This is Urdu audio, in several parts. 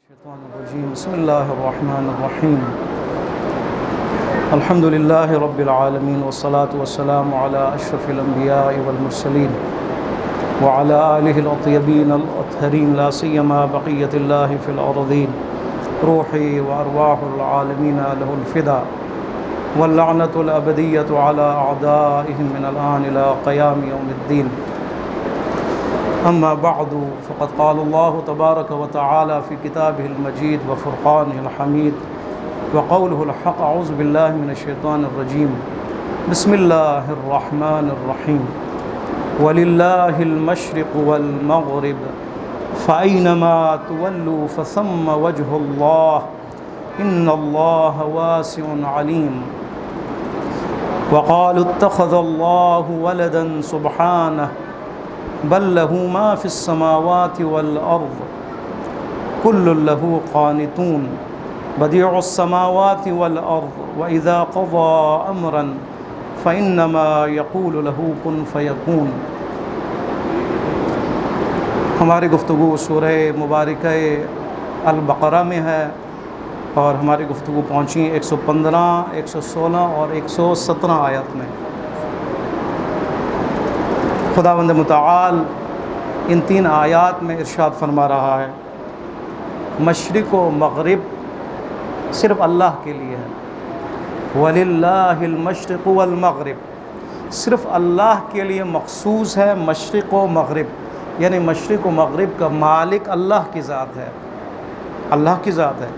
الشيطان الرجيم بسم الله الرحمن الرحيم الحمد لله رب العالمين والصلاة والسلام على أشرف الأنبياء والمرسلين وعلى آله الأطيبين الأطهرين لا سيما بقية الله في الأرضين روحي وأرواح العالمين له الفداء واللعنة الأبدية على أعدائهم من الآن إلى قيام يوم الدين. أما بعد فقد قال الله تبارك وتعالى في كتابه المجيد وفرقانه الحميد وقوله الحق أعوذ بالله من الشيطان الرجيم بسم الله الرحمن الرحيم ولله المشرق والمغرب فأينما تولوا فثم وجه الله إن الله واسع عليم. وقالوا اتخذ الله ولدا سبحانه بل له ما في السماوات والأرض كل له قانتون بديع السماوات والأرض وإذا قضى أمرا فإنما يقول له كن فيكون. ہماری گفتگو سورہ مبارکہ البقرہ میں ہے اور ہماری گفتگو پہنچی 115, 116 اور 117 آیت میں. خداوند متعال ان 3 آیات میں ارشاد فرما رہا ہے مشرق و مغرب صرف اللہ کے لیے ہے. وَلِلَّهِ الْمَشْرِقُ وَالْمَغْرِبُ صرف اللہ کے لیے مخصوص ہے مشرق و مغرب، یعنی مشرق و مغرب کا مالک اللہ کی ذات ہے، اللہ کی ذات ہے.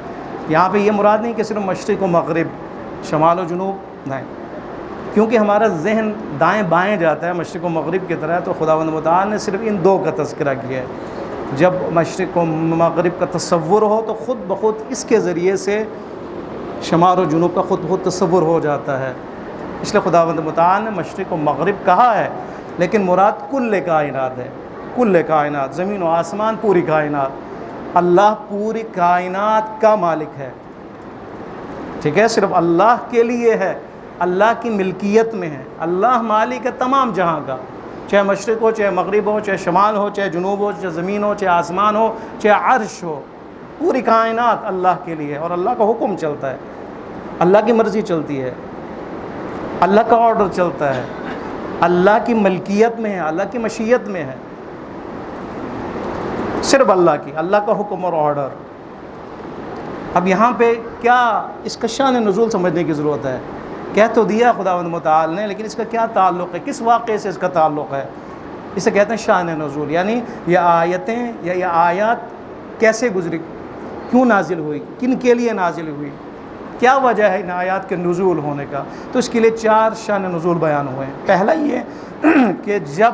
یہاں پہ یہ مراد نہیں کہ صرف مشرق و مغرب شمال و جنوب، نہیں، کیونکہ ہمارا ذہن دائیں بائیں جاتا ہے مشرق و مغرب کی طرح، تو خداوند متعال نے صرف ان 2 کا تذکرہ کیا ہے. جب مشرق و مغرب کا تصور ہو تو خود بخود اس کے ذریعے سے شمال و جنوب کا خود بخود تصور ہو جاتا ہے، اس لیے خداوند متعال نے مشرق و مغرب کہا ہے، لیکن مراد کل کائنات ہے، کل کائنات، زمین و آسمان، پوری کائنات. اللہ پوری کائنات کا مالک ہے، ٹھیک ہے، صرف اللہ کے لیے ہے، اللہ کی ملکیت میں ہے. اللہ مالک ہے تمام جہاں کا، چاہے مشرق ہو، چاہے مغرب ہو، چاہے شمال ہو، چاہے جنوب ہو، چاہے زمین ہو، چاہے آسمان ہو، چاہے عرش ہو، پوری کائنات اللہ کے لیے. اور اللہ کا حکم چلتا ہے، اللہ کی مرضی چلتی ہے، اللہ کا آرڈر چلتا ہے، اللہ کی ملکیت میں ہے، اللہ کی مشیت میں ہے، صرف اللہ کی، اللہ کا حکم اور آرڈر. اب یہاں پہ کیا اس کا شان نزول سمجھنے کی ضرورت ہے. کہہ تو دیا خداوند متعال نے، لیکن اس کا کیا تعلق ہے، کس واقعے سے اس کا تعلق ہے، اسے کہتے ہیں شان نزول. یعنی یہ آیتیں یا یہ آیات کیسے گزری، کیوں نازل ہوئی، کن کے لیے نازل ہوئی، کیا وجہ ہے ان آیات کے نزول ہونے کا. تو اس کے لیے 4 شان نزول بیان ہوئے ہیں. پہلا یہ کہ جب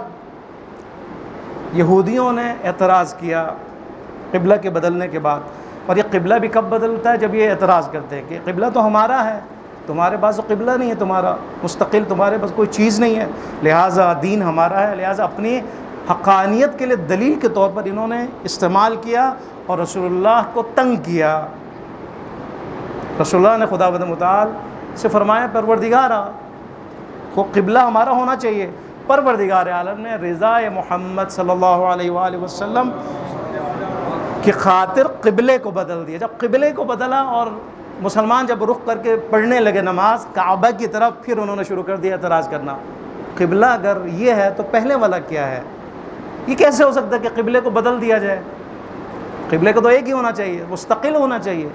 یہودیوں نے اعتراض کیا قبلہ کے بدلنے کے بعد، اور یہ قبلہ بھی کب بدلتا ہے، جب یہ اعتراض کرتے ہیں کہ قبلہ تو ہمارا ہے، تمہارے پاس تو قبلہ نہیں ہے، تمہارا مستقل تمہارے پاس کوئی چیز نہیں ہے، لہٰذا دین ہمارا ہے. لہٰذا اپنی حقانیت کے لیے دلیل کے طور پر انہوں نے استعمال کیا اور رسول اللہ کو تنگ کیا. رسول اللہ نے خداوند متعال سے فرمایا پروردگارا کو قبلہ ہمارا ہونا چاہیے. پروردگار عالم نے رضا محمد صلی اللہ علیہ وآلہ وسلم کی خاطر قبلے کو بدل دیا. جب قبلے کو بدلا اور مسلمان جب رخ کر کے پڑھنے لگے نماز کعبہ کی طرف، پھر انہوں نے شروع کر دیا اعتراض کرنا. قبلہ اگر یہ ہے تو پہلے والا کیا ہے، یہ کیسے ہو سکتا ہے کہ قبلے کو بدل دیا جائے، قبلے کو تو ایک ہی ہونا چاہیے، مستقل ہونا چاہیے.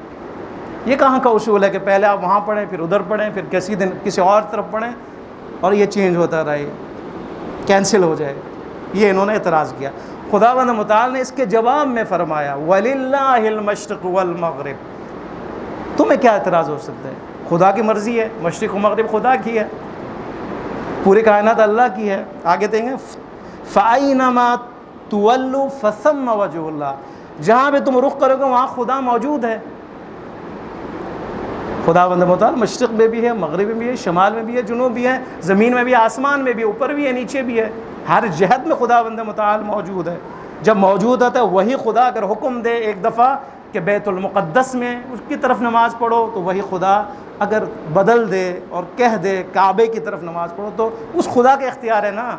یہ کہاں کا اصول ہے کہ پہلے آپ وہاں پڑھیں پھر ادھر پڑھیں پھر کسی اور طرف پڑھیں اور یہ چینج ہوتا رہے، کینسل ہو جائے. یہ انہوں نے اعتراض کیا. خداوند متعال نے اس کے جواب میں فرمایا وَلِلَّهِ الْمَشْرِقُ وَالْمَغْرِبُ. تمہیں کیا اعتراض ہو سکتا ہے، خدا کی مرضی ہے، مشرق و مغرب خدا کی ہے، پوری کائنات اللہ کی ہے. آگے دیں گے فَأَيْنَمَا تُوَلُّوا فَثَمَّ وَجْهُ اللَّهِ، جہاں پہ تم رخ کرو گے وہاں خدا موجود ہے. خداوند متعال مشرق میں بھی ہے، مغرب میں بھی ہے، شمال میں بھی ہے، جنوب بھی ہے، زمین میں بھی، آسمان میں بھی، اوپر بھی ہے، نیچے بھی ہے، ہر جہت میں خداوند متعال موجود ہے. جب موجود ہوتا ہے وہی خدا اگر حکم دے ایک دفعہ کہ بیت المقدس میں اس کی طرف نماز پڑھو، تو وہی خدا اگر بدل دے اور کہہ دے کعبے کی طرف نماز پڑھو تو اس خدا کا اختیار ہے نا،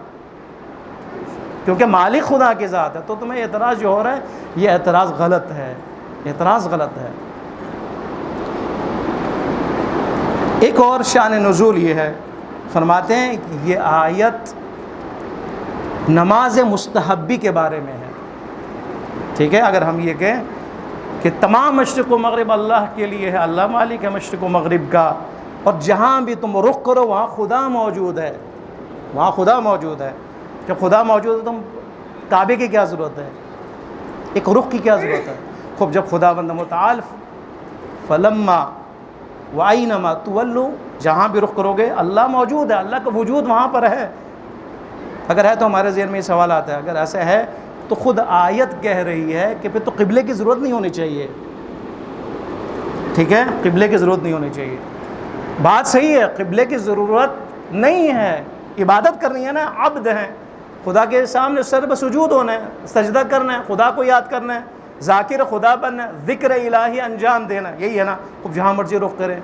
کیونکہ مالک خدا کی ذات ہے. تو تمہیں اعتراض جو ہو رہا ہے یہ اعتراض غلط ہے. اعتراض غلط ہے۔ ایک اور شان نزول یہ ہے، فرماتے ہیں کہ یہ آیت نماز مستحبی کے بارے میں ہے، ٹھیک ہے۔ اگر ہم یہ کہیں کہ تمام مشرق و مغرب اللہ کے لیے ہے، اللہ مالک ہے مشرق و مغرب کا، اور جہاں بھی تم رخ کرو وہاں خدا موجود ہے، وہاں خدا موجود ہے۔ جب خدا موجود ہے تم کعبے کی کیا ضرورت ہے، ایک رخ کی کیا ضرورت ہے؟ خوب جب خداوند متعال فلما وَأَيْنَمَا تُوَلُّوا، جہاں بھی رخ کرو گے اللہ موجود ہے، اللہ کا وجود وہاں پر ہے۔ اگر ہے تو ہمارے ذہن میں یہ سوال آتا ہے، اگر ایسا ہے تو خود آیت کہہ رہی ہے کہ پھر تو قبلے کی ضرورت نہیں ہونی چاہیے، ٹھیک ہے، قبلے کی ضرورت نہیں ہونی چاہیے۔ بات صحیح ہے، قبلے کی ضرورت نہیں ہے، عبادت کرنی ہے نا، عبد ہیں، خدا کے سامنے سر بسجود ہونا ہے، سجدہ کرنا ہے، خدا کو یاد کرنا ہے، ذاکر خدا بننا ہے، ذکر الہی انجام دینا، یہی ہے نا۔ خب جہاں مرضی رخ کرے،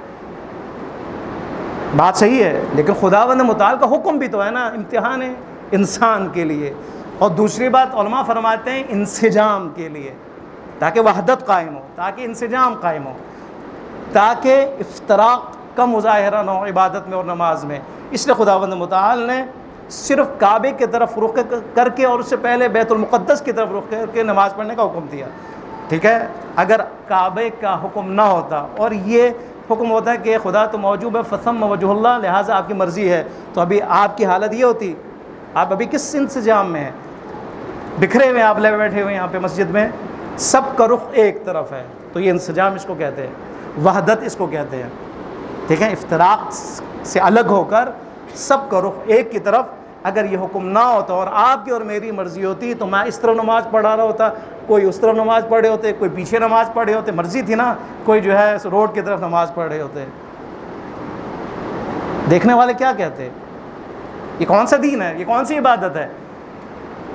بات صحیح ہے، لیکن خداوند متعال کا حکم بھی تو ہے نا، امتحان ہے انسان کے لیے۔ اور دوسری بات علماء فرماتے ہیں انسجام کے لیے، تاکہ وحدت قائم ہو، تاکہ انسجام قائم ہو، تاکہ افتراق کا مظاہرہ نہ ہو عبادت میں اور نماز میں۔ اس لیے خداوند متعال نے صرف کعبے کی طرف رخ کر کے اور اس سے پہلے بیت المقدس کی طرف رخ کر کے نماز پڑھنے کا حکم دیا، ٹھیک ہے۔ اگر کعبے کا حکم نہ ہوتا اور یہ حکم ہوتا ہے کہ خدا تو موجود ہے فثم وجہ اللہ، لہٰذا آپ کی مرضی ہے، تو ابھی آپ کی حالت یہ ہوتی، آپ ابھی کس انسجام میں ہیں؟ بکھرے ہوئے آپ لے بیٹھے ہوئے یہاں پہ مسجد میں، سب کا رخ ایک طرف ہے، تو یہ انسجام اس کو کہتے ہیں، وحدت اس کو کہتے ہیں، ٹھیک ہے۔ افتراق سے الگ ہو کر سب کا رخ ایک کی طرف۔ اگر یہ حکم نہ ہوتا اور آپ کی اور میری مرضی ہوتی تو میں اس طرف نماز پڑھا رہا ہوتا، کوئی اس طرف نماز پڑھے ہوتے، کوئی پیچھے نماز پڑھے ہوتے، مرضی تھی نا، کوئی جو ہے روڈ کی طرف نماز پڑھ رہے ہوتے۔ دیکھنے والے کیا کہتے ہیں؟ یہ کون سا دین ہے، یہ کون سی عبادت ہے؟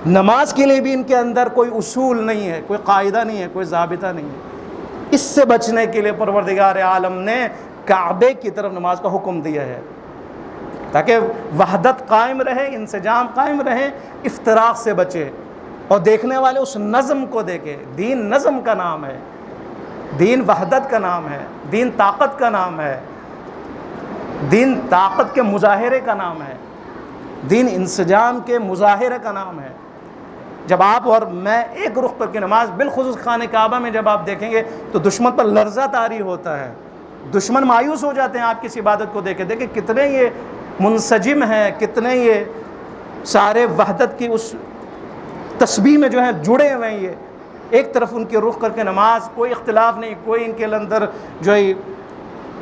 نماز کے لیے بھی ان کے اندر کوئی اصول نہیں ہے، کوئی قاعدہ نہیں ہے، کوئی ضابطہ نہیں ہے۔ اس سے بچنے کے لیے پروردگار عالم نے کعبے کی طرف نماز کا حکم دیا ہے، تاکہ وحدت قائم رہے، انسجام قائم رہے، افتراق سے بچے، اور دیکھنے والے اس نظم کو دیکھے۔ دین نظم کا نام ہے، دین وحدت کا نام ہے، دین طاقت کا نام ہے، دین طاقت کے مظاہرے کا نام ہے، دین انسجام کے مظاہرے کا نام ہے۔ جب آپ اور میں ایک رخ کر کے نماز، بالخصوص خانہ کعبہ میں جب آپ دیکھیں گے تو دشمن پر لرزہ طاری ہوتا ہے، دشمن مایوس ہو جاتے ہیں آپ کی اس عبادت کو دیکھیں کتنے یہ منسجم ہیں، کتنے یہ سارے وحدت کی اس تسبیح میں جو ہیں جڑے ہوئے ہیں، یہ ایک طرف ان کے رخ کر کے نماز، کوئی اختلاف نہیں، کوئی ان کے اندر جو ہے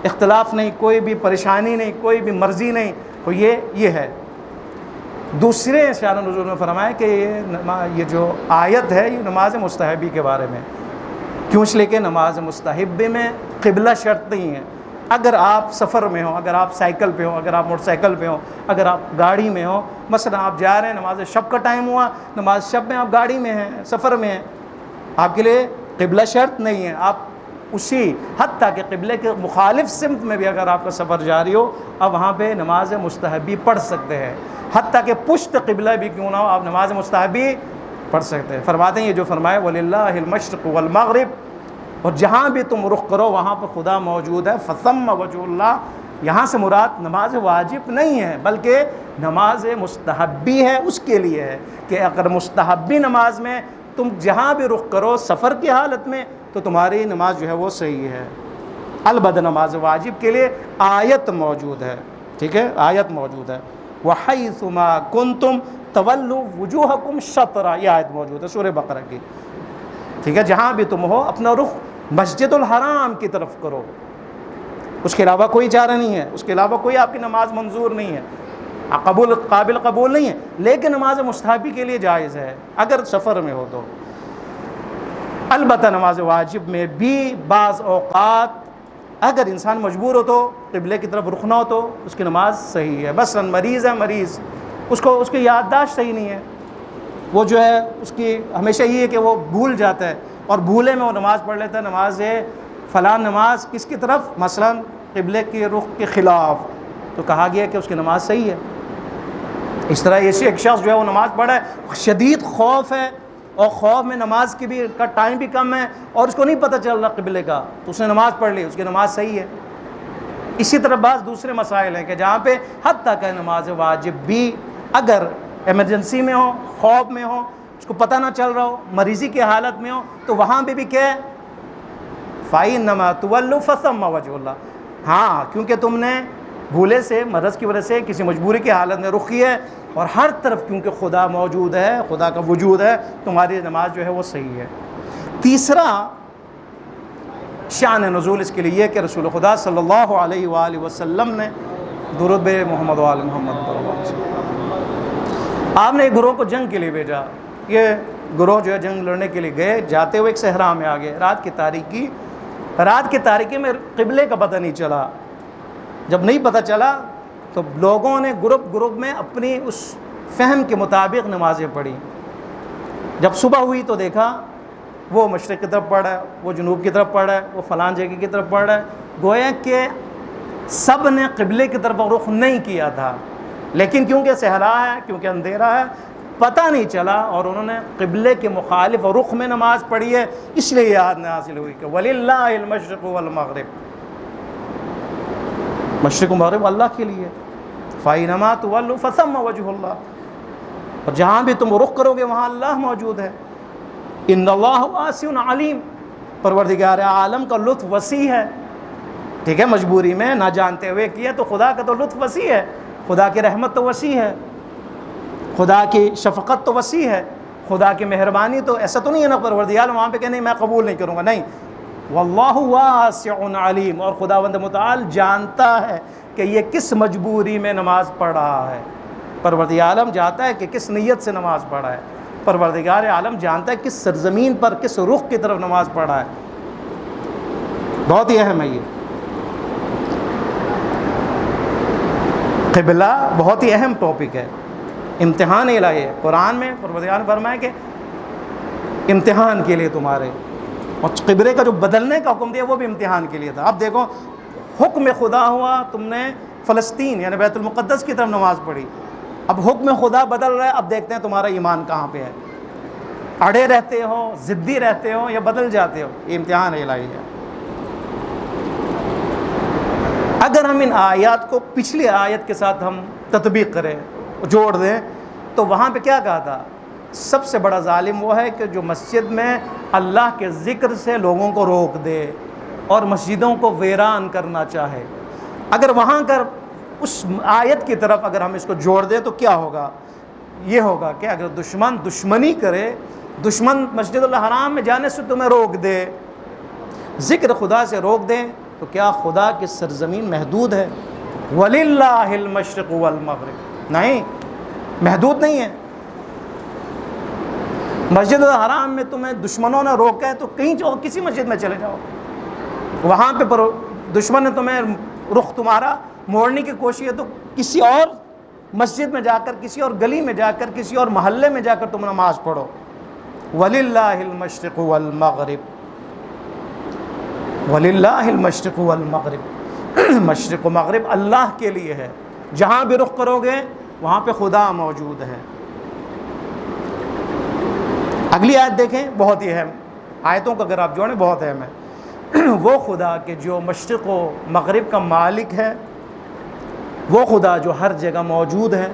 اختلاف نہیں، کوئی بھی پریشانی نہیں، کوئی بھی مرضی نہیں، تو یہ ہے۔ دوسرے شان نزول میں فرمایا کہ یہ جو آیت ہے یہ نماز مستحبی کے بارے میں، کیوں؟ اس لیے کہ نماز مستحبی میں قبلہ شرط نہیں ہے۔ اگر آپ سفر میں ہوں، اگر آپ سائیکل پہ ہوں، اگر آپ موٹر سائیکل پہ ہوں، اگر آپ گاڑی میں ہوں، مثلا آپ جا رہے ہیں، نماز شب کا ٹائم ہوا، نماز شب میں آپ گاڑی میں ہیں، سفر میں ہیں، آپ کے لیے قبلہ شرط نہیں ہے، آپ اسی حتیٰ کہ قبلے کے مخالف سمت میں بھی اگر آپ کا سفر جاری ہو، آپ وہاں پہ نماز مستحبی پڑھ سکتے ہیں، حتیٰ کہ پشت قبلہ بھی کیوں نہ ہو، آپ نماز مستحبی پڑھ سکتے ہیں۔ فرماتے ہیں یہ جو فرمائے وَلِلَّهِ الْمَشْرِقُ وَالْمَغْرِبُ، اور جہاں بھی تم رخ کرو وہاں پر خدا موجود ہے، فَثَمَّ وَجْهُ اللَّهِ، یہاں سے مراد نماز واجب نہیں ہے بلکہ نماز مستحبی ہے، اس کے لیے ہے کہ اگر مستحبی نماز میں تم جہاں بھی رخ کرو سفر کی حالت میں تو تمہاری نماز جو ہے وہ صحیح ہے۔ البتہ نماز واجب کے لیے آیت موجود ہے، ٹھیک ہے، آیت موجود ہے، وَحَيْثُ مَا كُنْتُمْ تَوَلُّوا وُجُوهَكُمْ شَطْرًا، یہ آیت موجود ہے سورہ بقرہ کی، ٹھیک ہے۔ جہاں بھی تم ہو اپنا رخ مسجد الحرام کی طرف کرو، اس کے علاوہ کوئی چارہ نہیں ہے، اس کے علاوہ کوئی آپ کی نماز منظور نہیں ہے، قابل قبول نہیں ہے، لیکن نماز مستحبی کے لیے جائز ہے اگر سفر میں ہو تو۔ البتہ نماز واجب میں بھی بعض اوقات اگر انسان مجبور ہو تو قبلے کی طرف رخ نہ ہو تو اس کی نماز صحیح ہے۔ مثلا مریض ہے، مریض اس کی یادداشت صحیح نہیں ہے، وہ جو ہے اس کی ہمیشہ یہ ہے کہ وہ بھول جاتا ہے اور بھولے میں وہ نماز پڑھ لیتا ہے، نماز فلاں نماز کس کی طرف، مثلا قبلے کے رخ کے خلاف، تو کہا گیا کہ اس کی نماز صحیح ہے۔ اس طرح ایک شخص جو ہے وہ نماز پڑھا ہے، شدید خوف ہے اور خوف میں نماز کی بھی کا ٹائم بھی کم ہے اور اس کو نہیں پتہ چل رہا قبلے کا، تو اس نے نماز پڑھ لی، اس کی نماز صحیح ہے۔ اسی طرح بعض دوسرے مسائل ہیں کہ جہاں پہ حتیٰ کہ نماز واجب بھی اگر ایمرجنسی میں ہو، خوف میں ہو، اس کو پتہ نہ چل رہا ہو، مریضی کی حالت میں ہو، تو وہاں پہ بھی کیا ہے؟ فَإِنَّمَا تُوَلُّوا فَثَمَّ وَجْهُ اللَّهِ، ہاں کیونکہ تم نے بھولے سے، مرض کی وجہ سے، کسی مجبوری کی حالت میں رخ کیا ہے، اور ہر طرف کیونکہ خدا موجود ہے، خدا کا وجود ہے، تمہاری نماز جو ہے وہ صحیح ہے۔ تیسرا شان نزول اس کے لیے یہ کہ رسول خدا صلی اللہ علیہ وآلہ وسلم نے درود بے محمد وآل محمد صلی اللہ علیہ وسلم، آپ نے ایک گروہ کو جنگ کے لیے بھیجا۔ یہ گروہ جو ہے جنگ لڑنے کے لیے گئے، جاتے ہوئے ایک صحرا میں آگے، رات کی تاریکی میں قبلے کا پتہ نہیں چلا۔ جب نہیں پتہ چلا تو لوگوں نے گروپ میں اپنی اس فہم کے مطابق نمازیں پڑھی۔ جب صبح ہوئی تو دیکھا وہ مشرق کی طرف پڑھ رہا ہے، وہ جنوب کی طرف پڑھ رہا ہے، وہ فلاں جگہ کی طرف پڑھ رہا ہے، گویا کہ سب نے قبلے کی طرف رخ نہیں کیا تھا، لیکن کیونکہ صحرا ہے، کیونکہ اندھیرا ہے، پتہ نہیں چلا اور انہوں نے قبلے کے مخالف رخ میں نماز پڑھی ہے۔ اس لیے یہ آیت نازل ہوئی کہ وَلِلَّهِ الْمَشْرِقُ وَالْمَغْرِبُ، مشرق و مغرب اللہ کے لیے، فَإِنَّمَا تُوَلُّوا فَثَمَّ وَجْهُ اللَّهِ، اور جہاں بھی تم رخ کرو گے وہاں اللہ موجود ہے۔ ان اللہ واسع علیم، پروردگار عالم کا لطف وسیع ہے۔ ٹھیک ہے، مجبوری میں نہ جانتے ہوئے کیا تو خدا کا تو لطف وسیع ہے، خدا کی رحمت تو وسیع ہے، خدا کی شفقت تو وسیع ہے، خدا کی مہربانی تو ایسا تو نہیں ہے نا پروردگار وہاں پہ کہ نہیں میں قبول نہیں کروں گا، نہیں، واللہ واسع علیم، اور خداوند متعال جانتا ہے کہ یہ کس مجبوری میں نماز پڑھ رہا ہے۔ پروردگار عالم جانتا ہے کہ کس نیت سے نماز پڑھا ہے، پروردگار عالم جانتا ہے کس سرزمین پر کس رخ کی طرف نماز پڑھا ہے۔ بہت ہی اہم ہے یہ قبلہ، بہت ہی اہم ٹاپک ہے، امتحان الہی ہے۔ قرآن میں پروردگار نے فرمایا کہ امتحان کے لیے تمہارے، اور قبلے کا جو بدلنے کا حکم دیا وہ بھی امتحان کے لیے تھا۔ اب دیکھو حکم خدا ہوا، تم نے فلسطین یعنی بیت المقدس کی طرف نماز پڑھی، اب حکم خدا بدل رہا ہے، اب دیکھتے ہیں تمہارا ایمان کہاں پہ ہے، اڑے رہتے ہو، ضدی رہتے ہو یا بدل جاتے ہو، یہ امتحان الہی ہے۔ اگر ہم ان آیات کو پچھلی آیت کے ساتھ ہم تطبیق کریں، جوڑ دیں، تو وہاں پہ کیا کہا تھا؟ سب سے بڑا ظالم وہ ہے کہ جو مسجد میں اللہ کے ذکر سے لوگوں کو روک دے اور مسجدوں کو ویران کرنا چاہے۔ اگر وہاں کر اس آیت کی طرف اگر ہم اس کو جوڑ دیں تو کیا ہوگا؟ یہ ہوگا کہ اگر دشمن دشمنی کرے، دشمن مسجد الحرام میں جانے سے تمہیں روک دے، ذکر خدا سے روک دیں، تو کیا خدا کی سرزمین محدود ہے؟ وَلِلَّهِ الْمَشْرِقُ وَالْمَغْرِبُ، نہیں، محدود نہیں ہے۔ مسجد الحرام میں تمہیں دشمنوں نے روکا ہے تو کہیں جاؤ، کسی مسجد میں چلے جاؤ، وہاں پہ دشمن نے تمہیں رخ تمہارا موڑنے کی کوشش ہے تو کسی اور مسجد میں جا کر، کسی اور گلی میں جا کر، کسی اور محلے میں جا کر تم نماز پڑھو۔ وَلِلَّهِ الْمَشْرِقُ وَالْمَغْرِبُ، وَلِلَّهِ الْمَشْرِقُ وَالْمَغْرِبُ، مشرق و مغرب اللہ کے لیے ہے، جہاں بھی رخ کرو گے وہاں پہ خدا موجود ہے۔ اگلی آیت دیکھیں، بہت ہی اہم، آیتوں کو اگر آپ جوڑیں بہت اہم ہے۔ وہ خدا کہ جو مشرق و مغرب کا مالک ہے، وہ خدا جو ہر جگہ موجود ہے،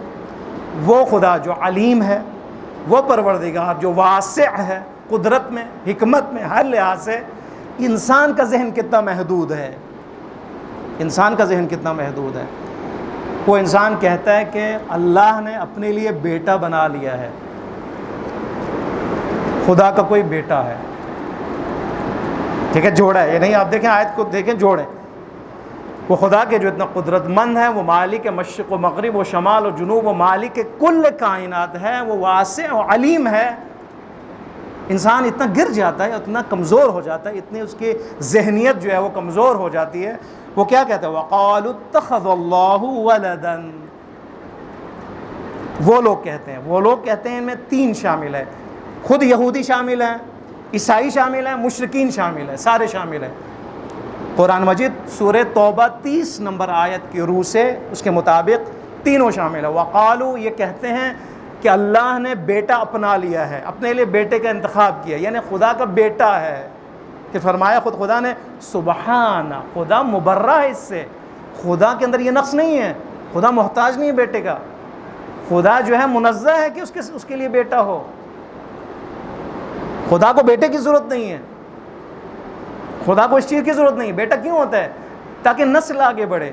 وہ خدا جو علیم ہے، وہ پروردگار جو واسع ہے، قدرت میں، حکمت میں، ہر لحاظ سے۔ انسان کا ذہن کتنا محدود ہے، انسان کا ذہن کتنا محدود ہے۔ وہ انسان کہتا ہے کہ اللہ نے اپنے لیے بیٹا بنا لیا ہے، خدا کا کوئی بیٹا ہے، ٹھیک ہے، جوڑا ہے، یہ نہیں، آپ دیکھیں آیت کو دیکھیں، جوڑیں، وہ خدا کے جو اتنا قدرت مند ہے، وہ مالک مشرق و مغرب و شمال و جنوب و مالک کل کائنات ہے، وہ واسع و علیم ہے۔ انسان اتنا گر جاتا ہے، اتنا کمزور ہو جاتا ہے، اتنی اس کی ذہنیت جو ہے وہ کمزور ہو جاتی ہے، وہ کیا کہتا ہے؟ وَقَالُوا اتَّخَذَ اللَّهُ وَلَدًا، وہ لوگ کہتے ہیں ان میں تین شامل ہے، خود یہودی شامل ہیں، عیسائی شامل ہیں، مشرکین شامل ہیں، سارے شامل ہیں۔ قرآن مجید سورہ توبہ 30 نمبر آیت کی روح سے اس کے مطابق تینوں شامل ہیں۔ وقالو، یہ کہتے ہیں کہ اللہ نے بیٹا اپنا لیا ہے، اپنے لیے بیٹے کا انتخاب کیا، یعنی خدا کا بیٹا ہے، کہ فرمایا خود خدا نے سبحانہ، خدا مبرہ ہے اس سے، خدا کے اندر یہ نقص نہیں ہے، خدا محتاج نہیں ہے بیٹے کا، خدا جو ہے منزہ ہے کہ اس کے لیے بیٹا ہو، خدا کو بیٹے کی ضرورت نہیں ہے، خدا کو اس چیز کی ضرورت نہیں ہے۔ بیٹا کیوں ہوتا ہے؟ تاکہ نسل آگے بڑھے۔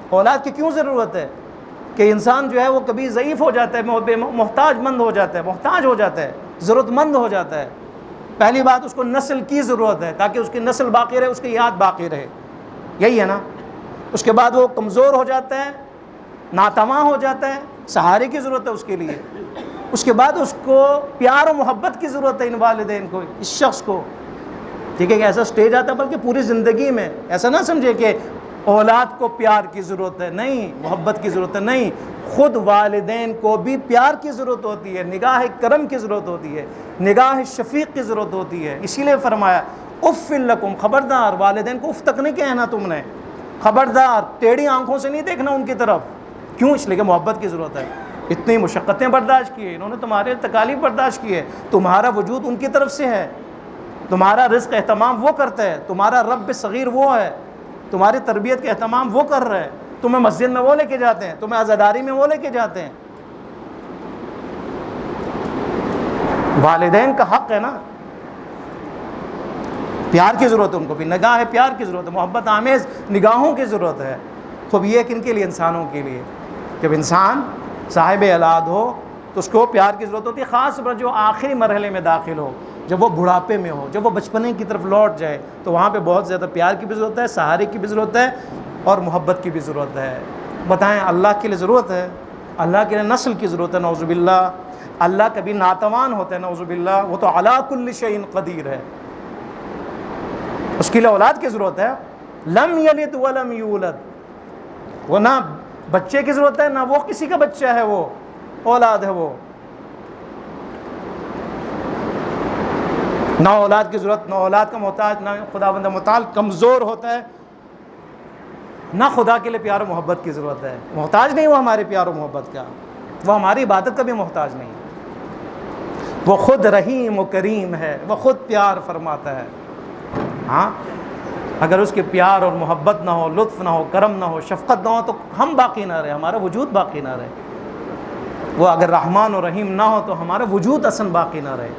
اولاد کی کیوں ضرورت ہے؟ کہ انسان جو ہے وہ کبھی ضعیف ہو جاتا ہے، محتاج مند ہو جاتا ہے، محتاج ہو جاتا ہے، ضرورت مند ہو جاتا ہے۔ پہلی بات اس کو نسل کی ضرورت ہے تاکہ اس کی نسل باقی رہے، اس کی یاد باقی رہے، یہی ہے نا۔ اس کے بعد وہ کمزور ہو جاتا ہے، ناتواں ہو جاتا ہے، سہارے کی ضرورت ہے اس کے لیے۔ اس کے بعد اس کو پیار و محبت کی ضرورت ہے، ان والدین کو، اس شخص کو، ٹھیک ہے کہ ایسا سٹیج آتا ہے، بلکہ پوری زندگی میں ایسا نہ سمجھے کہ اولاد کو پیار کی ضرورت ہے، نہیں، محبت کی ضرورت ہے، نہیں، خود والدین کو بھی پیار کی ضرورت ہوتی ہے، نگاہ کرم کی ضرورت ہوتی ہے، نگاہ شفیق کی ضرورت ہوتی ہے۔ اسی لیے فرمایا اف لکم، خبردار، والدین کو اف تک نہیں کہنا تم نے، خبردار، ٹیڑھی آنکھوں سے نہیں دیکھنا ان کی طرف۔ کیوں؟ اس لیے کہ محبت کی ضرورت ہے۔ اتنی مشقتیں برداشت کی ہے انہوں نے، تمہارے تکالیف برداشت کی ہے، تمہارا وجود ان کی طرف سے ہے، تمہارا رزق اہتمام وہ کرتا ہے، تمہارا رب صغیر وہ ہے، تمہاری تربیت کا اہتمام وہ کر رہے ہیں، تمہیں مسجد میں وہ لے کے جاتے ہیں، تمہیں عزاداری میں وہ لے کے جاتے ہیں۔ والدین کا حق ہے نا، پیار کی ضرورت ہے ان کو بھی، نگاہ پیار کی ضرورت ہے، محبت آمیز نگاہوں کی ضرورت ہے۔ خوب یہ کن کے لیے؟ انسانوں کے لیے۔ جب انسان صاحب اولاد ہو تو اس کو پیار کی ضرورت ہوتی ہے، خاص طور پر جو آخری مرحلے میں داخل ہو، جب وہ بڑھاپے میں ہو، جب وہ بچپنے کی طرف لوٹ جائے، تو وہاں پہ بہت زیادہ پیار کی بھی ضرورت ہے، سہارے کی بھی ضرورت ہے، اور محبت کی بھی ضرورت ہے۔ بتائیں، اللہ کے لیے ضرورت ہے، اللہ کے لیے نسل کی ضرورت ہے، نعوذ باللہ۔ اللہ کبھی ناتوان ہوتا ہے، نعوذ باللہ، وہ تو علی کل شیء قدیر ہے، اس کے لیے اولاد کی ضرورت ہے۔ لم یلد ولم یولد، وہ نہ بچے کی ضرورت ہے، نہ وہ کسی کا بچہ ہے، وہ اولاد ہے، وہ نہ اولاد کی ضرورت، نہ اولاد کا محتاج، نہ خداوند متعال کمزور ہوتا ہے، نہ خدا کے لیے پیار و محبت کی ضرورت ہے، محتاج نہیں وہ ہمارے پیار و محبت کا، وہ ہماری عبادت کا بھی محتاج نہیں، وہ خود رحیم و کریم ہے، وہ خود پیار فرماتا ہے۔ ہاں، اگر اس کے پیار اور محبت نہ ہو، لطف نہ ہو، کرم نہ ہو، شفقت نہ ہو، تو ہم باقی نہ رہے، ہمارا وجود باقی نہ رہے۔ وہ اگر رحمان و رحیم نہ ہو تو ہمارا وجود اصلا باقی نہ رہے۔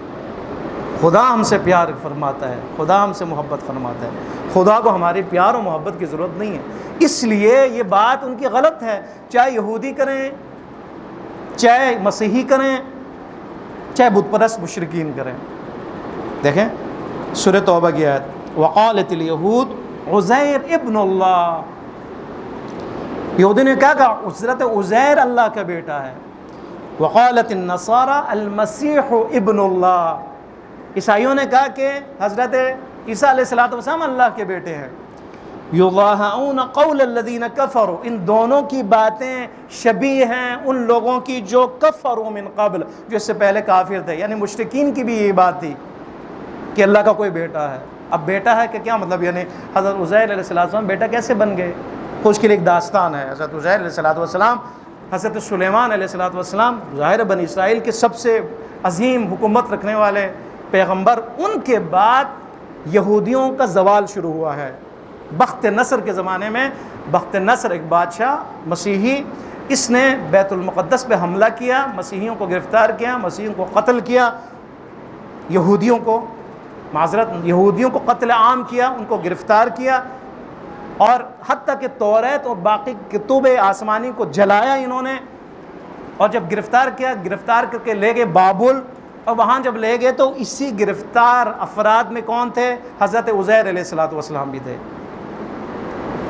خدا ہم سے پیار فرماتا ہے، خدا ہم سے محبت فرماتا ہے، خدا کو ہماری پیار و محبت کی ضرورت نہیں ہے۔ اس لیے یہ بات ان کی غلط ہے، چاہے یہودی کریں، چاہے مسیحی کریں، چاہے بت پرست مشرکین کریں۔ دیکھیں سورہ توبہ کی آیت، وقالت الیہود عزیر ابن اللہ، یہودی نے کیا کہا؟ حضرت عزیر اللہ کا بیٹا ہے۔ وقالت النصارى المسیح ابن اللہ، عیسائیوں نے کہا کہ حضرت عیسیٰ علیہ السلام اللہ کے بیٹے ہیں۔ یضاہعون قول الذین کفروا، ان دونوں کی باتیں شبیہ ہیں ان لوگوں کی جو کفروا من قبل، جو اس سے پہلے کافر تھے، یعنی مشرکین کی بھی یہی بات تھی کہ اللہ کا کوئی بیٹا ہے۔ اب بیٹا ہے کہ کیا مطلب؟ یعنی حضرت عزیر علیہ السلام بیٹا کیسے بن گئے؟ تو اس کے لیے ایک داستان ہے۔ حضرت عزیر علیہ السلام، حضرت سلیمان علیہ السلام، ظاہر بنی اسرائیل کے سب سے عظیم حکومت رکھنے والے پیغمبر، ان کے بعد یہودیوں کا زوال شروع ہوا ہے۔ بخت نصر کے زمانے میں، بخت نصر ایک بادشاہ مسیحی، اس نے بیت المقدس پہ حملہ کیا، مسیحیوں کو گرفتار کیا، مسیحیوں کو قتل کیا، یہودیوں کو قتل عام کیا، ان کو گرفتار کیا، اور حتیٰ کہ توریت اور باقی کتب آسمانی کو جلایا انہوں نے۔ اور جب گرفتار کیا، گرفتار کر کے لے گئے بابل، اور وہاں جب لے گئے تو اسی گرفتار افراد میں کون تھے؟ حضرت عزیر علیہ السلام بھی تھے۔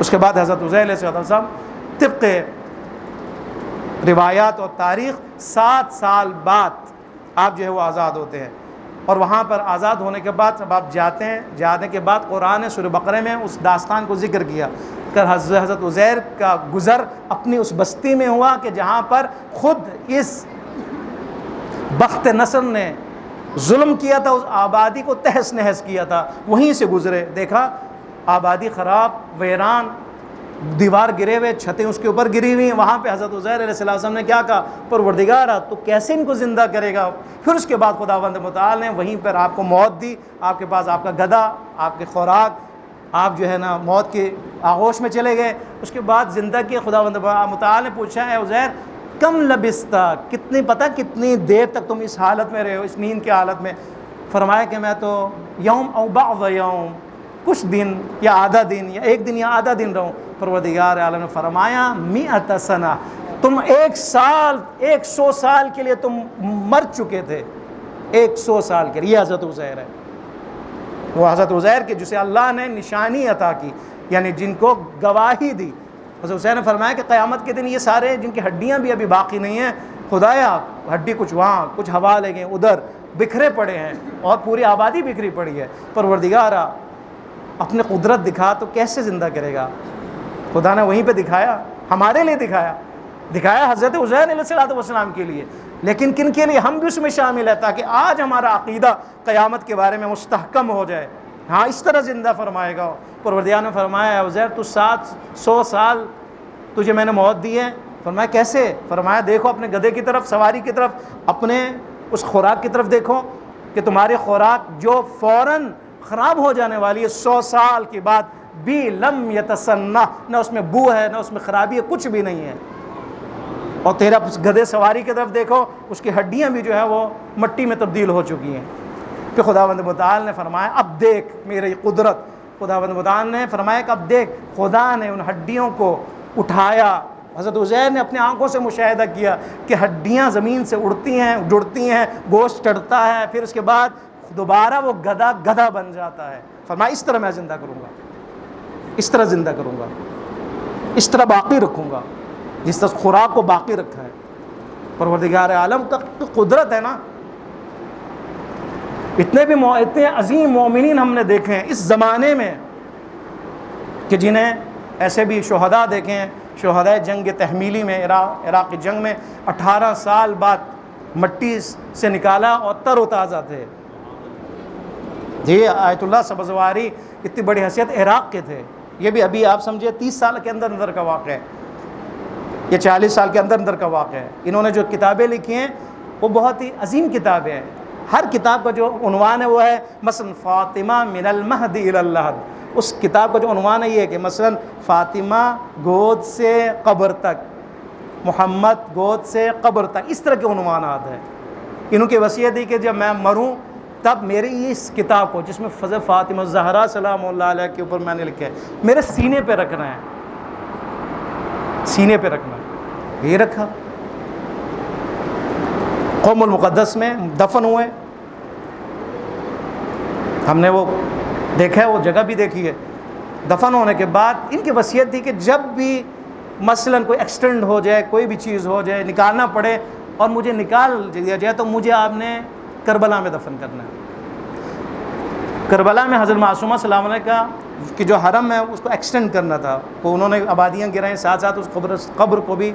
اس کے بعد حضرت عزیر علیہ السلام طبق روایات اور تاریخ 7 سال بعد آپ جو ہے وہ آزاد ہوتے ہیں، اور وہاں پر آزاد ہونے کے بعد جب آپ جاتے ہیں، جانے کے بعد قرآن سورہ بقرہ میں اس داستان کو ذکر کیا کہ حضرت عزیر کا گزر اپنی اس بستی میں ہوا کہ جہاں پر خود اس بخت نصر نے ظلم کیا تھا، اس آبادی کو تہس نہس کیا تھا، وہیں سے گزرے، دیکھا آبادی خراب، ویران، دیوار گرے ہوئے، چھتیں اس کے اوپر گری ہوئی ہیں، وہاں پہ حضرت عزیر علیہ السلام نے کیا کہا، پروردگارا تو کیسے ان کو زندہ کرے گا؟ پھر اس کے بعد خداوند متعال نے وہیں پر آپ کو موت دی، آپ کے پاس آپ کا گدھا، آپ کے خوراک، آپ جو ہے نا موت کے آغوش میں چلے گئے، اس کے بعد زندہ کیا۔ خداوند متعال نے پوچھا، اے عزیر کم لبستا، کتنی دیر تک تم اس حالت میں رہے ہو، اس نیند کی حالت میں؟ فرمایا کہ میں تو یوم او بعض یوم، کچھ دن یا آدھا دن یا ایک دن یا آدھا دن رہوں۔ پروردگار عالم نے فرمایا 100 سنہ، تم 100 سال کے لیے تم مر چکے تھے، 100 سال کے لیے۔ یہ حضرت عزیر ہے، وہ حضرت عزیر کے جسے اللہ نے نشانی عطا کی، یعنی جن کو گواہی دی۔ حضرت حسین نے فرمایا کہ قیامت کے دن یہ سارے جن کی ہڈیاں بھی ابھی باقی نہیں ہیں، خدایا ہڈی کچھ وہاں، کچھ ہوا لے گئے ادھر، بکھرے پڑے ہیں، اور پوری آبادی بکھری پڑی ہے۔ پروردگارا اپنے قدرت دکھا تو کیسے زندہ کرے گا؟ خدا نے وہیں پہ دکھایا، ہمارے لیے دکھایا حضرت عزیر علیہ السلام کے لیے، لیکن کن کے لیے؟ ہم بھی اس میں شامل ہیں، تاکہ آج ہمارا عقیدہ قیامت کے بارے میں مستحکم ہو جائے۔ ہاں اس طرح زندہ فرمائے گا۔ پروردگار نے فرمایا، اے عزیر تو 700 سال تجھے میں نے موت دی ہے۔ فرمایا کیسے؟ فرمایا دیکھو اپنے گدھے کی طرف، سواری کی طرف، اپنے اس خوراک کی طرف دیکھو کہ تمہاری خوراک جو فوراً خراب ہو جانے والی ہے، 100 سال کے بعد بھی لم یتسنہ، نہ اس میں بو ہے، نہ اس میں خرابی ہے، کچھ بھی نہیں ہے۔ اور تیرا اس گدھے سواری کی طرف دیکھو، اس کی ہڈیاں بھی جو ہے وہ مٹی میں تبدیل ہو چکی ہیں۔ پھر خداوند متعال نے فرمایا اب دیکھ میری قدرت۔ خداوند متعال نے فرمایا کہ اب دیکھ، خدا نے ان ہڈیوں کو اٹھایا۔ حضرت عزیر نے اپنی آنکھوں سے مشاہدہ کیا کہ ہڈیاں زمین سے اڑتی ہیں، جڑتی ہیں، گوشت چڑھتا ہے، پھر اس کے بعد دوبارہ وہ گدھا بن جاتا ہے۔ فرمایا اس طرح میں زندہ کروں گا، اس طرح زندہ کروں گا، اس طرح باقی رکھوں گا، جس طرح خوراک کو باقی رکھا ہے۔ پروردگار عالم کا قدرت ہے نا۔ اتنے عظیم مومنین ہم نے دیکھے ہیں اس زمانے میں کہ جنہیں ایسے بھی شہداء دیکھے ہیں، شہداء جنگ تحمیلی میں، عراق کی جنگ میں 18 سال بعد مٹی سے نکالا اور تر و تازہ تھے۔ یہ آیت اللہ سبزواری اتنی بڑی حیثیت عراق کے تھے، یہ بھی ابھی آپ سمجھے 30 سال کے اندر کا واقعہ ہے، یہ 40 سال کے اندر کا واقعہ ہے۔ انہوں نے جو کتابیں لکھی ہیں وہ بہت ہی عظیم کتابیں ہیں۔ ہر کتاب کا جو عنوان ہے وہ ہے مثلا فاطمہ من المہد الی اللحد۔ اس کتاب کا جو عنوان ہے یہ ہے کہ مثلا فاطمہ گود سے قبر تک، محمد گود سے قبر تک، اس طرح کے عنوانات ہیں۔ انہوں کی وصیت دی کہ جب میں مروں تب میری اس کتاب کو، جس میں فضل فاطمہ الزہرا سلام اللہ علیہ کے اوپر میں نے لکھا ہے، میرے سینے پہ رکھنا ہے، سینے پہ رکھنا ہے۔ یہ رکھا، قوم المقدس میں دفن ہوئے، ہم نے وہ دیکھا ہے، وہ جگہ بھی دیکھی ہے۔ دفن ہونے کے بعد ان کی وصیت تھی کہ جب بھی مثلاً کوئی ایکسیڈنٹ ہو جائے، کوئی بھی چیز ہو جائے، نکالنا پڑے اور مجھے نکال دیا جائے تو مجھے آپ نے کربلا میں دفن کرنا ہے۔ کربلا میں حضرت معصومہ سلام علیہ کا کہ جو حرم ہے اس کو ایکسٹینڈ کرنا تھا، تو انہوں نے آبادیاں گرائیں، ساتھ ساتھ اس قبر کو بھی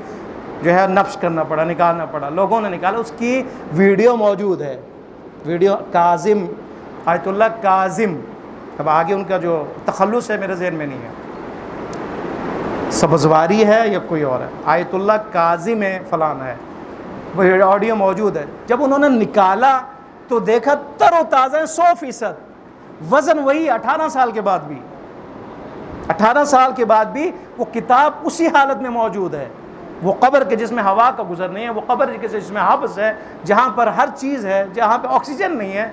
جو ہے نبش کرنا پڑا، نکالنا پڑا، لوگوں نے نکالا۔ اس کی ویڈیو موجود ہے، ویڈیو کاظم، آیت اللہ کاظم، اب آگے ان کا جو تخلص ہے میرے ذہن میں نہیں ہے، سبزواری ہے یا کوئی اور ہے، آیت اللہ کاظم ہے فلانا ہے، وہ آڈیو موجود ہے۔ جب انہوں نے نکالا تو دیکھا تر و تازہ 100%، وزن وہی 18 سال کے بعد بھی، 18 سال کے بعد بھی وہ کتاب اسی حالت میں موجود ہے۔ وہ قبر کے جس میں ہوا کا گزر نہیں ہے، وہ قبر کے جس میں حبس ہے، جہاں پر ہر چیز ہے، جہاں پہ آکسیجن نہیں ہے،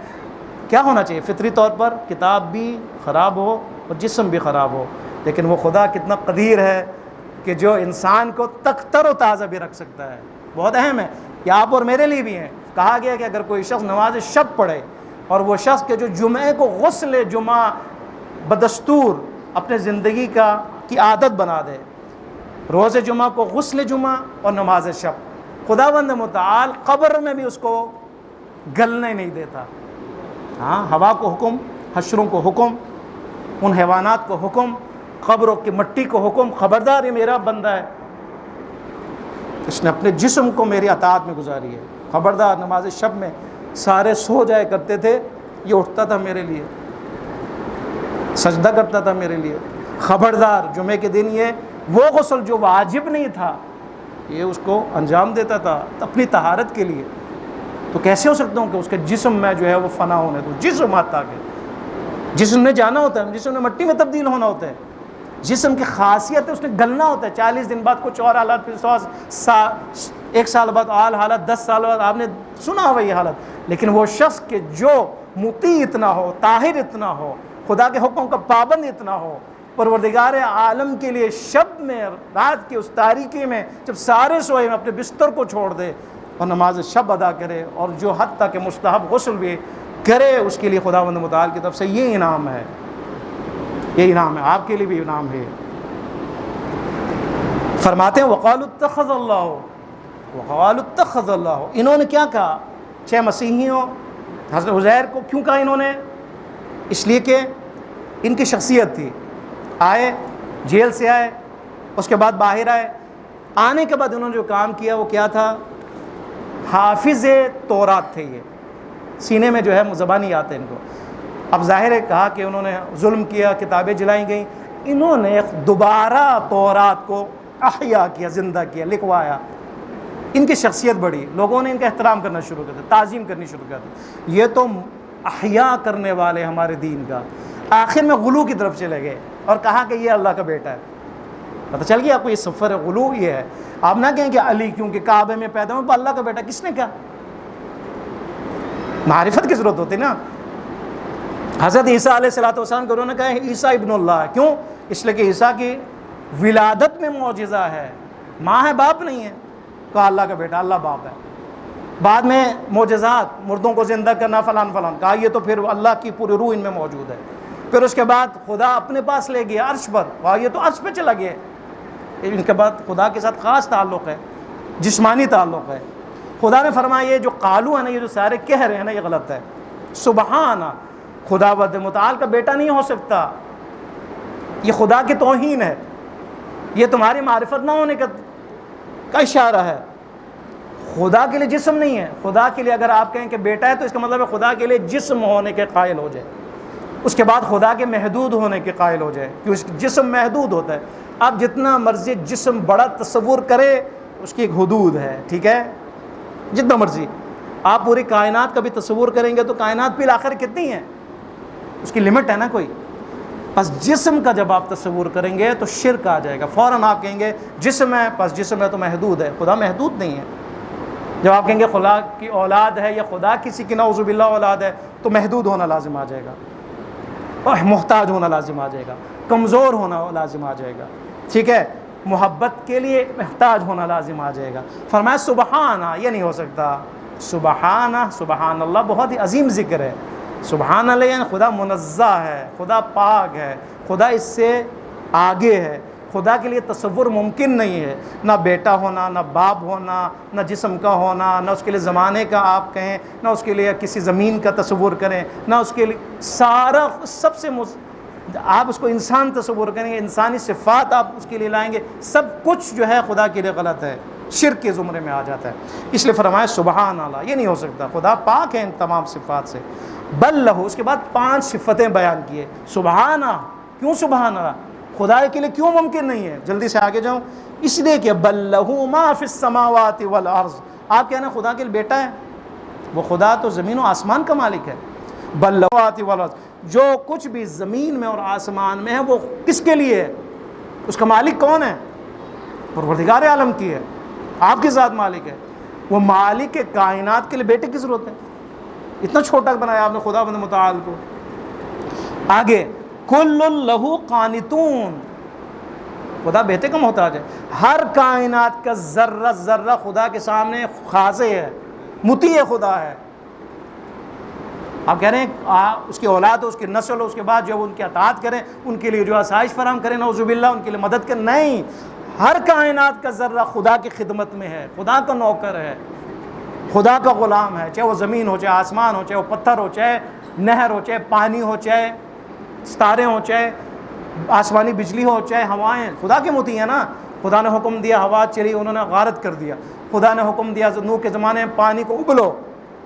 کیا ہونا چاہیے؟ فطری طور پر کتاب بھی خراب ہو اور جسم بھی خراب ہو، لیکن وہ خدا کتنا قدیر ہے کہ جو انسان کو تر و تازہ بھی رکھ سکتا ہے۔ بہت اہم ہے، یہ آپ اور میرے لیے بھی ہیں۔ کہا گیا کہ اگر کوئی شخص نماز شب پڑھے اور وہ شخص کے جو جمعے کو غسل جمعہ بدستور اپنے زندگی کی عادت بنا دے، روز جمعہ کو غسل جمعہ اور نماز شب، خداوند متعال قبر میں بھی اس کو گلنے نہیں دیتا۔ ہاں، ہوا کو حکم، حشروں کو حکم، ان حیوانات کو حکم، قبروں کی مٹی کو حکم، خبردار یہ میرا بندہ ہے، اس نے اپنے جسم کو میری اطاعت میں گزاری ہے، خبردار۔ نماز شب میں سارے سو جائے کرتے تھے، یہ اٹھتا تھا میرے لیے، سجدہ کرتا تھا میرے لیے، خبردار۔ جمعے کے دن یہ وہ غسل جو واجب نہیں تھا یہ اس کو انجام دیتا تھا اپنی طہارت کے لیے، تو کیسے ہو سکتا ہوں کہ اس کے جسم میں جو ہے وہ فنا ہونے دو؟ جسم آتا کہ جسم نے جانا ہوتا ہے، جسم نے مٹی میں تبدیل ہونا ہوتا ہے، جسم کی خاصیت ہے اس نے گلنا ہوتا ہے، 40 دن بعد کچھ اور حالات، پھر 1 سال بعد حالات، 10 سال بعد، آپ نے سنا ہوا یہ حالت۔ لیکن وہ شخص کہ جو مطیع اتنا ہو، طاہر اتنا ہو، خدا کے حکم کا پابند اتنا ہو، پروردگار عالم کے لیے شب میں، رات کی اس تاریکی میں جب سارے سوئے اپنے بستر کو چھوڑ دے اور نماز شب ادا کرے، اور جو حد تک کہ مستحب غسل بھی کرے، اس کے لیے خداوند متعال کی طرف سے یہ انعام ہے، یہ انعام ہے، آپ کے لیے بھی انعام ہے۔ فرماتے ہیں وقالوا اتخذ اللہ، انہوں نے کیا کہا؟ 6 مسیحیوں حضرت عزیر کو کیوں کہا انہوں نے؟ اس لیے کہ ان کی شخصیت تھی، آئے جیل سے آئے، اس کے بعد باہر آئے، آنے کے بعد انہوں نے جو کام کیا وہ کیا تھا؟ حافظ تورات تھے، یہ سینے میں جو ہے زبانی یاد ہے ان کو۔ اب ظاہر ہے کہا کہ انہوں نے ظلم کیا، کتابیں جلائی گئیں، انہوں نے دوبارہ تورات کو احیا کیا، زندہ کیا، لکھوایا۔ ان کی شخصیت بڑی، لوگوں نے ان کا احترام کرنا شروع کر دیا، تعظیم کرنی شروع کر دی، یہ تو احیا کرنے والے ہمارے دین کا۔ آخر میں غلو کی طرف چلے گئے اور کہا کہ یہ اللہ کا بیٹا ہے۔ پتہ چل گیا آپ کو یہ سفر غلو یہ ہے۔ آپ نہ کہیں کہ علی کیونکہ کعبے میں پیدا ہوں، اللہ کا بیٹا کس نے کہا؟ معرفت کی ضرورت ہوتی نا۔ حضرت عیسیٰ علیہ السلام کو انہوں نے کہا عیسیٰ ابن اللہ ہے، کیوں؟ اس لیے کہ عیسیٰ کی ولادت میں معجزہ ہے، ماں ہے باپ نہیں ہے، کہا اللہ کا بیٹا، اللہ باپ ہے۔ بعد میں معجزات، مردوں کو زندہ کرنا، فلان فلان، کہا یہ تو پھر اللہ کی پوری روح ان میں موجود ہے۔ پھر اس کے بعد خدا اپنے پاس لے گیا عرش پر، کہا یہ تو عرش پہ چلا گیا۔ ان کے بعد خدا کے ساتھ خاص تعلق ہے، جسمانی تعلق ہے۔ خدا نے فرمایا یہ جو قالو ہے نا، یہ جو سارے کہہ رہے ہیں نا، یہ غلط ہے۔ سبحانہ، خداوند متعال کا بیٹا نہیں ہو سکتا، یہ خدا کی توہین ہے، یہ تمہاری معرفت نہ ہونے کا اشارہ ہے۔ خدا کے لیے جسم نہیں ہے، خدا کے لیے اگر آپ کہیں کہ بیٹا ہے تو اس کا مطلب ہے خدا کے لیے جسم ہونے کے قائل ہو جائے، اس کے بعد خدا کے محدود ہونے کے قائل ہو جائے، کیونکہ جسم محدود ہوتا ہے۔ آپ جتنا مرضی جسم بڑا تصور کرے، اس کی ایک حدود ہے، ٹھیک ہے؟ جتنا مرضی آپ پوری کائنات کا بھی تصور کریں گے تو کائنات بھی آخر کتنی ہے، اس کی لمٹ ہے نا کوئی۔ بس جسم کا جب آپ تصور کریں گے تو شرک آ جائے گا، فوراً آپ کہیں گے جسم ہے، بس جسم ہے تو محدود ہے، خدا محدود نہیں ہے۔ جب آپ کہیں گے خدا کی اولاد ہے یا خدا کسی کی نعوذ باللہ اولاد ہے تو محدود ہونا لازم آ جائے گا، اور محتاج ہونا لازم آ جائے گا، کمزور ہونا لازم آ جائے گا، ٹھیک ہے؟ محبت کے لیے محتاج ہونا لازم آ جائے گا۔ فرمایا سبحانہ، یہ نہیں ہو سکتا۔ سبحانہ، سبحان اللہ بہت ہی عظیم ذکر ہے۔ سبحان اللہ یعنی خدا منزہ ہے، خدا پاک ہے، خدا اس سے آگے ہے۔ خدا کے لیے تصور ممکن نہیں ہے، نہ بیٹا ہونا، نہ باپ ہونا، نہ جسم کا ہونا، نہ اس کے لیے زمانے کا آپ کہیں، نہ اس کے لیے کسی زمین کا تصور کریں، نہ اس کے لیے سارا سب سے آپ اس کو انسان تصور کریں گے، انسانی صفات آپ اس کے لیے لائیں گے، سب کچھ جو ہے خدا کے لیے غلط ہے، شرک کے زمرے میں آ جاتا ہے۔ اس لیے فرمایا سبحان اللہ، یہ نہیں ہو سکتا، خدا پاک ہے ان تمام صفات سے۔ بل لہو، اس کے بعد 5 صفتیں بیان کیے۔ سبحانہ، کیوں سبحان اللہ؟ خدا کے لیے کیوں ممکن نہیں ہے؟ جلدی سے آگے جاؤں، اس لیے کہ بل لہو ما فی السماوات والارض، آپ کہنا خدا کے لیے بیٹا ہے، وہ خدا تو زمین و آسمان کا مالک ہے۔ بل لہو ما فی والارض، جو کچھ بھی زمین میں اور آسمان میں ہے وہ کس کے لیے ہے؟ اس کا مالک کون ہے؟ پروردگار عالم کی ہے، آپ کی ذات مالک ہے۔ وہ مالک کائنات کے لیے بیٹے کی ضرورت ہے؟ اتنا چھوٹا بنایا آپ نے خداوند متعال کو۔ آگے کل لہو قانتون، خدا بیٹے کا محتاج ہے، ہر کائنات کا ذرہ ذرہ خدا کے سامنے خاضع ہے، مطیع خدا ہے۔ آپ کہہ رہے ہیں اس کی اولاد ہو، اس کی نسل ہو، اس کے بعد جو ان کی اطاعت کریں، ان کے لیے جو آسائش فراہم کریں، نعوذ باللہ ان کے لیے مدد کریں، نہیں، ہر کائنات کا ذرہ خدا کی خدمت میں ہے، خدا کا نوکر ہے، خدا کا غلام ہے، چاہے وہ زمین ہو، چاہے آسمان ہو، چاہے وہ پتھر ہو، چاہے نہر ہو، چاہے پانی ہو، چاہے ستارے ہوں، چاہے آسمانی بجلی ہو، چاہے ہوائیں، خدا کے مطیع ہیں نا۔ خدا نے حکم دیا، ہوا چلی، انہوں نے غارت کر دیا۔ خدا نے حکم دیا نوح کے زمانے میں پانی کو ابلو،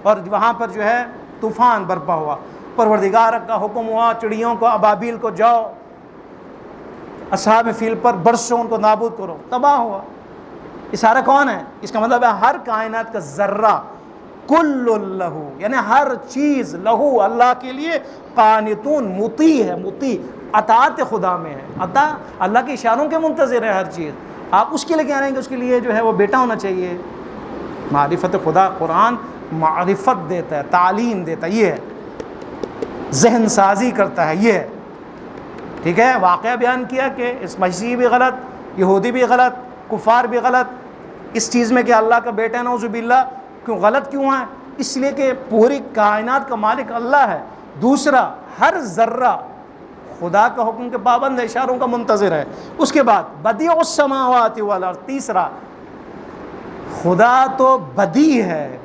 اور وہاں پر جو ہے طوفان برپا ہوا۔ پروردگار کا حکم ہوا چڑیوں کو، ابابیل کو، جاؤ اصحاب فیل پر برسوں ان کو نابود کرو، تباہ ہوا۔ یہ سارا کون ہے؟ اس کا مطلب ہے ہر کائنات کا ذرہ، کل لہو، یعنی ہر چیز لہو، اللہ کے لیے، قانتون، مطیع ہے، مطیع، اطاعت خدا میں ہے، عطا اللہ کے اشاروں کے منتظر ہے ہر چیز۔ آپ اس کے لیے کہہ رہے ہیں کہ اس کے لیے جو ہے وہ بیٹا ہونا چاہیے؟ معرفت خدا، قرآن معرفت دیتا ہے، تعلیم دیتا ہے، یہ ہے، ذہن سازی کرتا ہے، یہ ہے، ٹھیک ہے۔ واقعہ بیان کیا کہ اس مسیحی بھی غلط، یہودی بھی غلط، کفار بھی غلط اس چیز میں کہ اللہ کا بیٹا ہے، نعوذ باللہ۔ کیوں غلط کیوں ہے؟ اس لیے کہ پوری کائنات کا مالک اللہ ہے۔ دوسرا، ہر ذرہ خدا کا حکم کے پابند ہے، اشاروں کا منتظر ہے۔ اس کے بعد بدیع السماوات والارض، تیسرا، خدا تو بدیع ہے،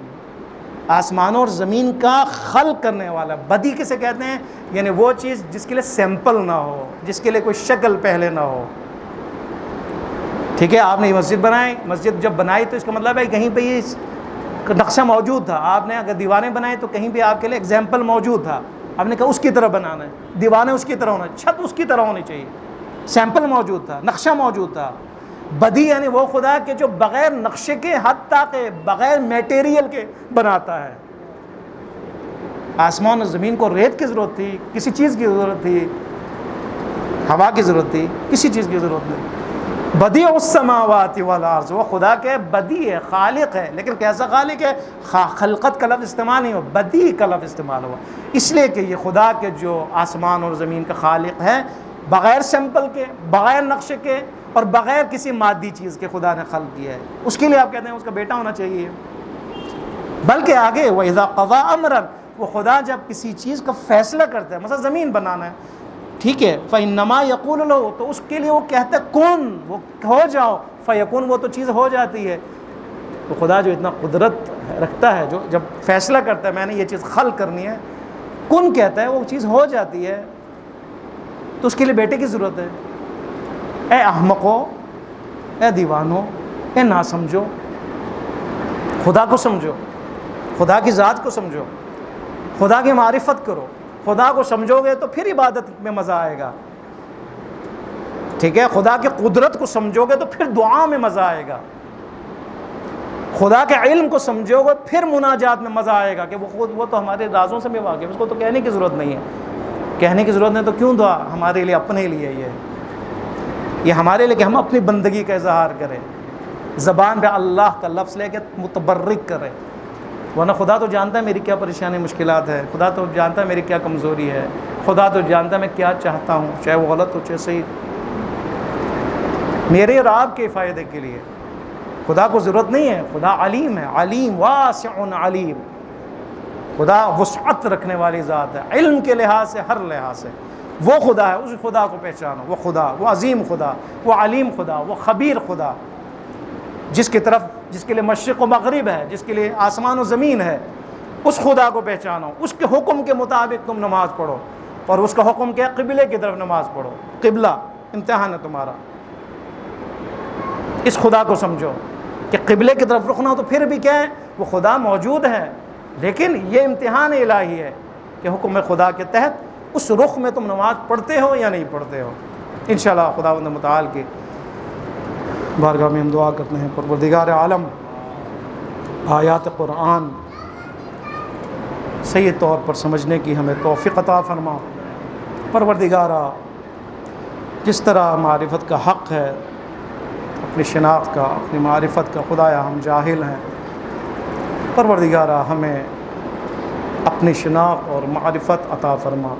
آسمانوں اور زمین کا خلق کرنے والا۔ بدیع کسے کہتے ہیں؟ یعنی وہ چیز جس کے لیے سیمپل نہ ہو، جس کے لیے کوئی شکل پہلے نہ ہو، ٹھیک ہے۔ آپ نے یہ مسجد بنائی، مسجد جب بنائی تو اس کا مطلب ہے کہیں پہ یہ نقشہ موجود تھا۔ آپ نے اگر دیوانے بنائے تو کہیں بھی آپ کے لیے ایگزامپل موجود تھا، آپ نے کہا اس کی طرح بنانا ہے، دیوانے اس کی طرح ہونا ہے، چھت اس کی طرح ہونی چاہیے، سیمپل موجود تھا، نقشہ موجود تھا۔ بدیع یعنی وہ خدا کہ جو بغیر نقشے کے، حتیٰ کہ بغیر میٹیریل کے بناتا ہے۔ آسمان اور زمین کو ریت کی ضرورت تھی؟ کسی چیز کی ضرورت تھی؟ ہوا کی ضرورت تھی؟ کسی چیز کی ضرورت نہیں۔ بدیع السماوات والارض، وہ خدا کے بدیع ہے، خالق ہے، لیکن کیسا خالق ہے؟ خلقت کا لفظ استعمال نہیں ہوا، بدیع کا لفظ استعمال ہوا، اس لیے کہ یہ خدا کے جو آسمان اور زمین کا خالق ہے، بغیر سیمپل کے، بغیر نقشے کے اور بغیر کسی مادی چیز کے خدا نے خلق کیا ہے۔ اس کے لیے آپ کہتے ہیں اس کا بیٹا ہونا چاہیے۔ بلکہ آگے وَإِذَا قَضَىٰ أَمْرًا، وہ خدا جب کسی چیز کا فیصلہ کرتا ہے، مثلا زمین بنانا ہے، ٹھیک ہے، فَإِنَّمَا يَقُولُ لَهُ، تو اس کے لیے وہ کہتا ہے کن، وہ ہو جاؤ، فَيَكُن، وہ تو چیز ہو جاتی ہے۔ تو خدا جو اتنا قدرت رکھتا ہے، جو جب فیصلہ کرتا ہے میں نے یہ چیز خلق کرنی ہے، کن کہتا ہے، وہ چیز ہو جاتی ہے۔ تو اس کے لیے بیٹے کی ضرورت ہے؟ اے احمقو، اے دیوانو، اے نہ سمجھو، خدا کو سمجھو، خدا کی ذات کو سمجھو، خدا کی معرفت کرو۔ خدا کو سمجھو گے تو پھر عبادت میں مزہ آئے گا، ٹھیک ہے۔ خدا کی قدرت کو سمجھو گے تو پھر دعا میں مزہ آئے گا۔ خدا کے علم کو سمجھو گے پھر مناجات میں مزہ آئے گا کہ وہ تو ہمارے رازوں سے بھی واقف ہے، اس کو تو کہنے کی ضرورت نہیں ہے۔ کہنے کی ضرورت نہیں تو کیوں دعا؟ ہمارے لیے، اپنے لیے، یہ ہمارے لیے کہ ہم اپنی بندگی کا اظہار کریں، زبان پہ اللہ کا لفظ لے کے متبرک کریں۔ ورنہ خدا تو جانتا ہے میری کیا پریشانی مشکلات ہے، خدا تو جانتا ہے میری کیا کمزوری ہے، خدا تو جانتا ہے میں کیا چاہتا ہوں، چاہے وہ غلط ہو چاہے صحیح، میرے اور آپ کے فائدے کے لیے۔ خدا کو ضرورت نہیں ہے، خدا علیم ہے، علیم، واسع علیم، خدا وسعت رکھنے والی ذات ہے، علم کے لحاظ سے، ہر لحاظ سے وہ خدا ہے۔ اس خدا کو پہچانو، وہ خدا، وہ عظیم خدا، وہ علیم خدا، وہ خبیر خدا، جس کے لیے مشرق و مغرب ہے، جس کے لیے آسمان و زمین ہے، اس خدا کو پہچانو۔ اس کے حکم کے مطابق تم نماز پڑھو، اور اس کا حکم کیا؟ قبلے کی طرف نماز پڑھو، قبلہ امتحان ہے تمہارا۔ اس خدا کو سمجھو کہ قبلے کی طرف رخنا ہو تو پھر بھی کیا ہے؟ وہ خدا موجود ہے، لیکن یہ امتحان الہی ہے کہ حکم خدا کے تحت اس رخ میں تم نماز پڑھتے ہو یا نہیں پڑھتے ہو۔ انشاءاللہ خداوند متعال کی بارگاہ میں ہم دعا کرتے ہیں، پروردگار عالم آیات قرآن صحیح طور پر سمجھنے کی ہمیں توفیق عطا فرما۔ پروردگارہ، جس طرح معرفت کا حق ہے، اپنی شناخت کا، اپنی معرفت کا، خدایا ہم جاہل ہیں، پروردگارہ ہمیں اپنی شناخت اور معرفت عطا فرما۔